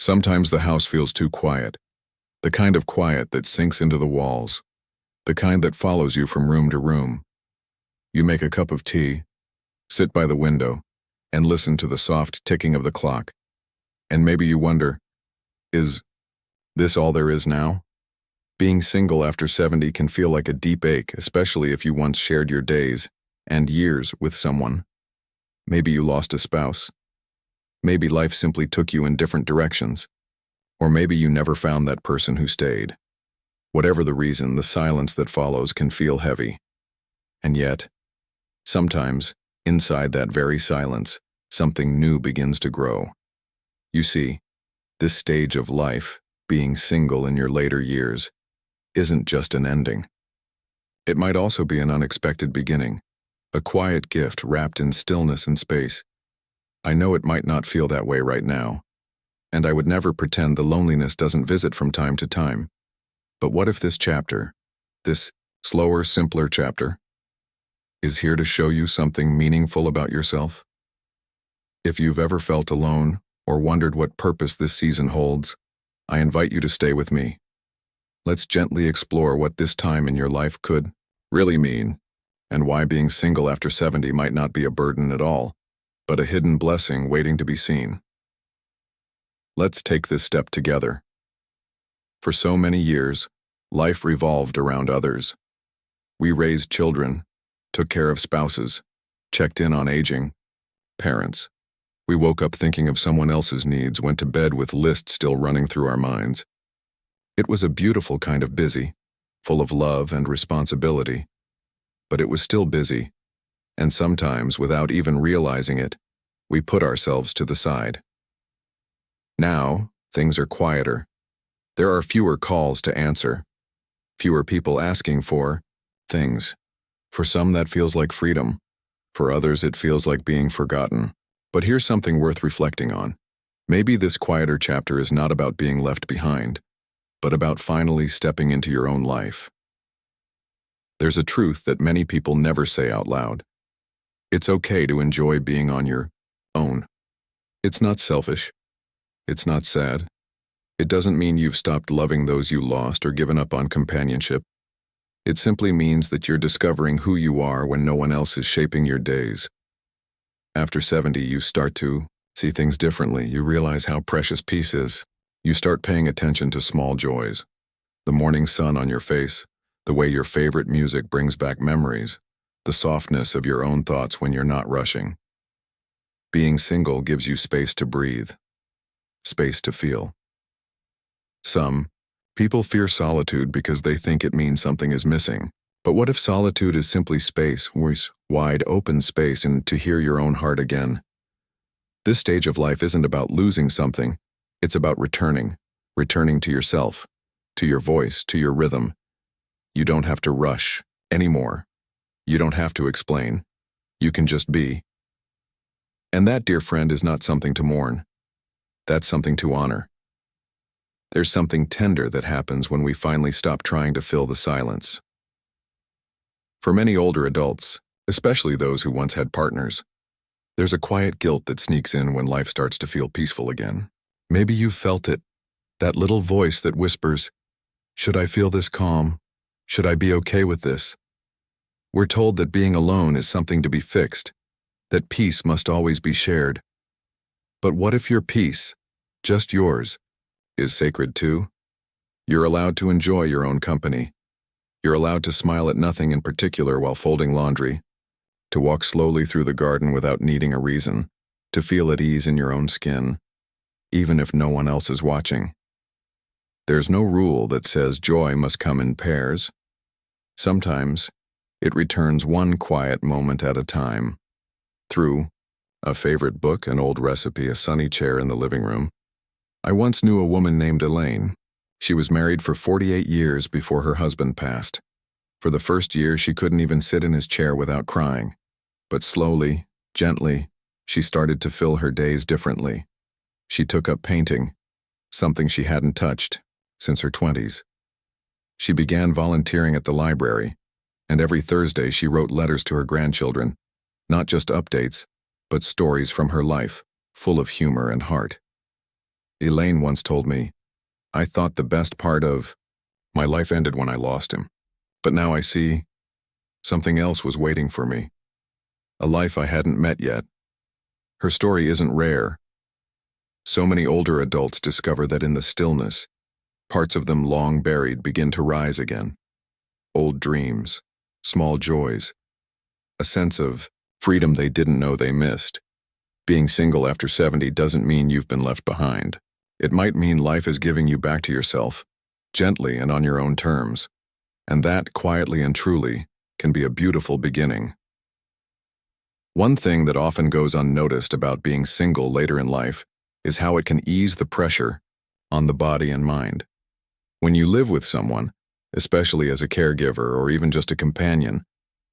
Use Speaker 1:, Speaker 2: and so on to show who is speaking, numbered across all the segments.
Speaker 1: Sometimes the house feels too quiet, the kind of quiet that sinks into the walls, the kind that follows you from room to room. You make a cup of tea, sit by the window, and listen to the soft ticking of the clock. And maybe you wonder, is this all there is now? Being single after 70 can feel like a deep ache, especially if you once shared your days and years with someone. Maybe you lost a spouse. Maybe life simply took you in different directions. Or maybe you never found that person who stayed. Whatever the reason, the silence that follows can feel heavy. And yet, sometimes, inside that very silence, something new begins to grow. You see, this stage of life, being single in your later years, isn't just an ending. It might also be an unexpected beginning, a quiet gift wrapped in stillness and space. I know it might not feel that way right now, and I would never pretend the loneliness doesn't visit from time to time. But what if this chapter, this slower, simpler chapter, is here to show you something meaningful about yourself? If you've ever felt alone or wondered what purpose this season holds, I invite you to stay with me. Let's gently explore what this time in your life could really mean, and why being single after 70 might not be a burden at all, but a hidden blessing waiting to be seen. Let's take this step together. For so many years, life revolved around others. We raised children, took care of spouses, checked in on aging parents. We woke up thinking of someone else's needs, went to bed with lists still running through our minds. It was a beautiful kind of busy, full of love and responsibility. But it was still busy, and sometimes, without even realizing it, we put ourselves to the side. Now, things are quieter. There are fewer calls to answer, fewer people asking for things. For some, that feels like freedom. For others, it feels like being forgotten. But here's something worth reflecting on. Maybe this quieter chapter is not about being left behind, but about finally stepping into your own life. There's a truth that many people never say out loud. It's okay to enjoy being on your own. It's not selfish. It's not sad. It doesn't mean you've stopped loving those you lost or given up on companionship. It simply means that you're discovering who you are when no one else is shaping your days. After 70, you start to see things differently. You realize how precious peace is. You start paying attention to small joys. The morning sun on your face, the way your favorite music brings back memories, the softness of your own thoughts when you're not rushing. Being single gives you space to breathe, space to feel. Some people fear solitude because they think it means something is missing. But what if solitude is simply space, wide open space, and to hear your own heart again? This stage of life isn't about losing something. It's about returning to yourself, to your voice, to your rhythm. You don't have to rush anymore. You don't have to explain. You can just be. And that, dear friend, is not something to mourn. That's something to honor. There's something tender that happens when we finally stop trying to fill the silence. For many older adults, especially those who once had partners, there's a quiet guilt that sneaks in when life starts to feel peaceful again. Maybe you've felt it, that little voice that whispers, "Should I feel this calm? Should I be okay with this?" We're told that being alone is something to be fixed, that peace must always be shared. But what if your peace, just yours, is sacred too? You're allowed to enjoy your own company. You're allowed to smile at nothing in particular while folding laundry, to walk slowly through the garden without needing a reason, to feel at ease in your own skin, even if no one else is watching. There's no rule that says joy must come in pairs. Sometimes, it returns one quiet moment at a time, through a favorite book, an old recipe, a sunny chair in the living room. I once knew a woman named Elaine. She was married for 48 years before her husband passed. For the first year, she couldn't even sit in his chair without crying. But slowly, gently, she started to fill her days differently. She took up painting, something she hadn't touched since her 20s. She began volunteering at the library, and every Thursday she wrote letters to her grandchildren, not just updates, but stories from her life, full of humor and heart. Elaine once told me, I thought the best part of my life ended when I lost him. But now I see something else was waiting for me. A life I hadn't met yet. Her story isn't rare. So many older adults discover that in the stillness, parts of them long buried begin to rise again. Old dreams, small joys, a sense of freedom they didn't know they missed. Being single after 70 doesn't mean you've been left behind. It might mean life is giving you back to yourself, gently and on your own terms. And that, quietly and truly, can be a beautiful beginning. One thing that often goes unnoticed about being single later in life is how it can ease the pressure on the body and mind. When you live with someone, especially as a caregiver or even just a companion,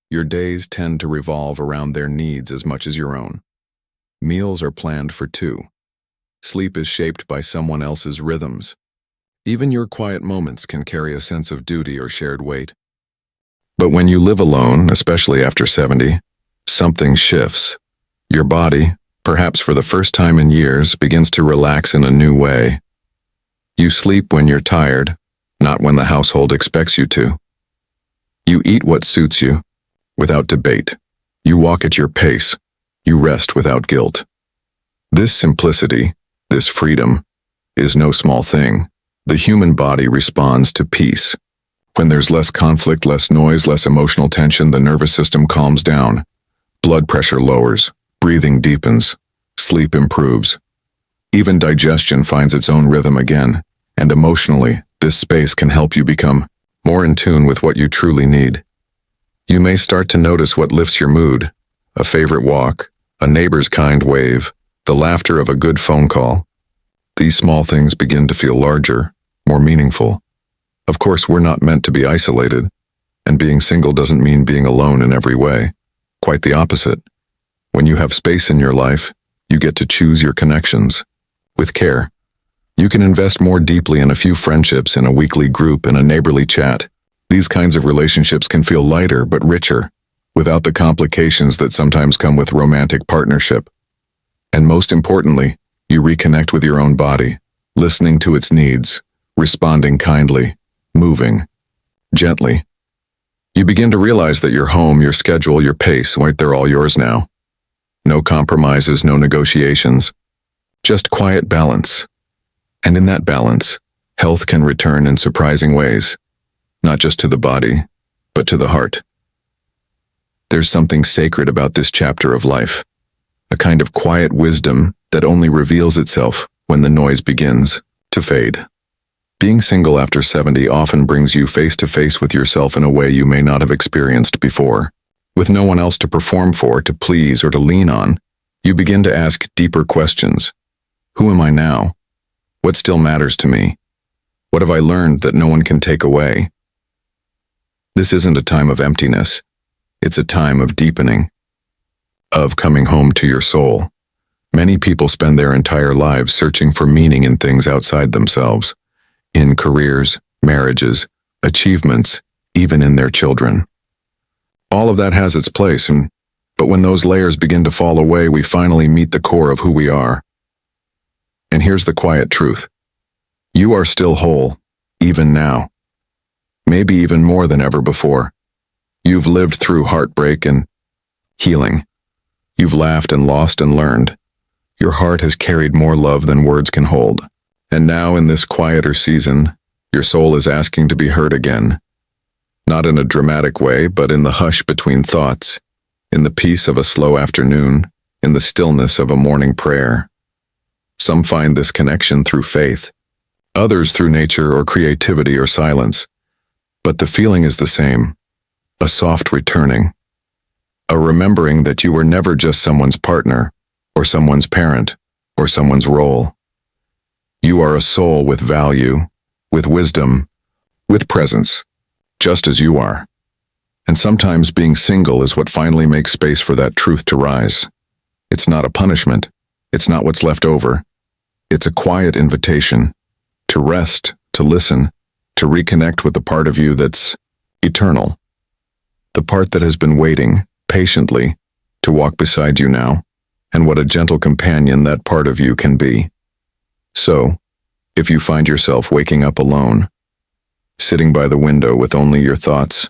Speaker 1: your days tend to revolve around their needs as much as your own. Meals are planned for two. Sleep is shaped by someone else's rhythms. Even your quiet moments can carry a sense of duty or shared weight. But when you live alone, especially after 70, something shifts. Your body, perhaps for the first time in years, begins to relax in a new way. You sleep when you're tired, not when the household expects you to. You eat what suits you, without debate. You walk at your pace. You rest without guilt. This simplicity, this freedom, is no small thing. The human body responds to peace. When there's less conflict, less noise, less emotional tension, the nervous system calms down. Blood pressure lowers, breathing deepens, sleep improves. Even digestion finds its own rhythm again, and emotionally, this space can help you become more in tune with what you truly need. You may start to notice what lifts your mood: a favorite walk, a neighbor's kind wave, the laughter of a good phone call. These small things begin to feel larger, more meaningful. Of course, we're not meant to be isolated, and being single doesn't mean being alone in every way. Quite the opposite. When you have space in your life, you get to choose your connections. With care, you can invest more deeply in a few friendships, in a weekly group, in a neighborly chat. These kinds of relationships can feel lighter but richer, without the complications that sometimes come with romantic partnership. And most importantly, you reconnect with your own body, listening to its needs, responding kindly, moving gently. You begin to realize that your home, your schedule, your pace, right, they're all yours now. No compromises, no negotiations, just quiet balance. And in that balance, health can return in surprising ways, not just to the body, but to the heart. There's something sacred about this chapter of life, a kind of quiet wisdom that only reveals itself when the noise begins to fade. Being single after 70 often brings you face to face with yourself in a way you may not have experienced before. With no one else to perform for, to please, or to lean on, you begin to ask deeper questions. Who am I now? What still matters to me? What have I learned that no one can take away? This isn't a time of emptiness. It's a time of deepening, of coming home to your soul. Many people spend their entire lives searching for meaning in things outside themselves, in careers, marriages, achievements, even in their children. All of that has its place, but when those layers begin to fall away, we finally meet the core of who we are. And here's the quiet truth. You are still whole, even now. Maybe even more than ever before. You've lived through heartbreak and healing. You've laughed and lost and learned. Your heart has carried more love than words can hold. And now in this quieter season, your soul is asking to be heard again. Not in a dramatic way, but in the hush between thoughts, in the peace of a slow afternoon, in the stillness of a morning prayer. Some find this connection through faith, others through nature or creativity or silence. But the feeling is the same, a soft returning, a remembering that you were never just someone's partner, or someone's parent, or someone's role. You are a soul with value, with wisdom, with presence, just as you are. And sometimes being single is what finally makes space for that truth to rise. It's not a punishment. It's not what's left over. It's a quiet invitation to rest, to listen, to reconnect with the part of you that's eternal. The part that has been waiting, patiently, to walk beside you now, and what a gentle companion that part of you can be. So, if you find yourself waking up alone, sitting by the window with only your thoughts,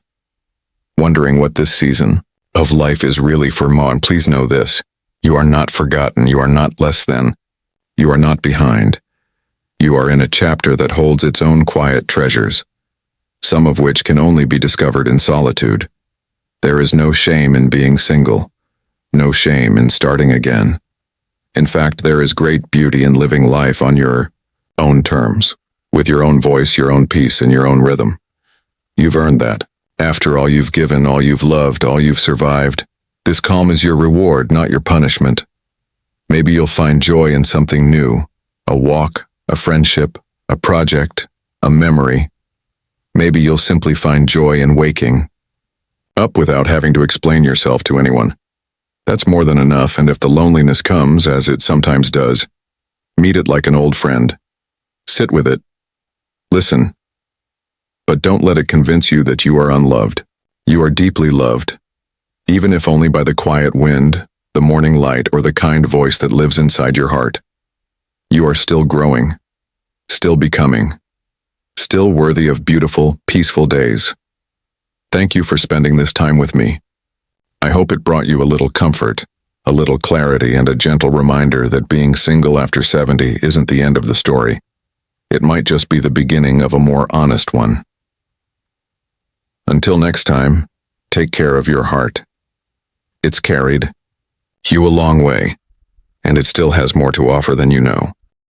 Speaker 1: wondering what this season of life is really for more, please know this: you are not forgotten, you are not less than, you are not behind. You are in a chapter that holds its own quiet treasures, some of which can only be discovered in solitude. There is no shame in being single, no shame in starting again. In fact, there is great beauty in living life on your own terms, with your own voice, your own peace, and your own rhythm. You've earned that. After all you've given, all you've loved, all you've survived, this calm is your reward, not your punishment. Maybe you'll find joy in something new, a walk, a friendship, a project, a memory. Maybe you'll simply find joy in waking up without having to explain yourself to anyone. That's more than enough, and if the loneliness comes, as it sometimes does, meet it like an old friend. Sit with it. Listen. But don't let it convince you that you are unloved. You are deeply loved, even if only by the quiet wind, the morning light, or the kind voice that lives inside your heart. You are still growing, still becoming, still worthy of beautiful, peaceful days. Thank you for spending this time with me. I hope it brought you a little comfort, a little clarity, and a gentle reminder that being single after 70 isn't the end of the story. It might just be the beginning of a more honest one. Until next time, take care of your heart. It's carried you a long way, and it still has more to offer than you know.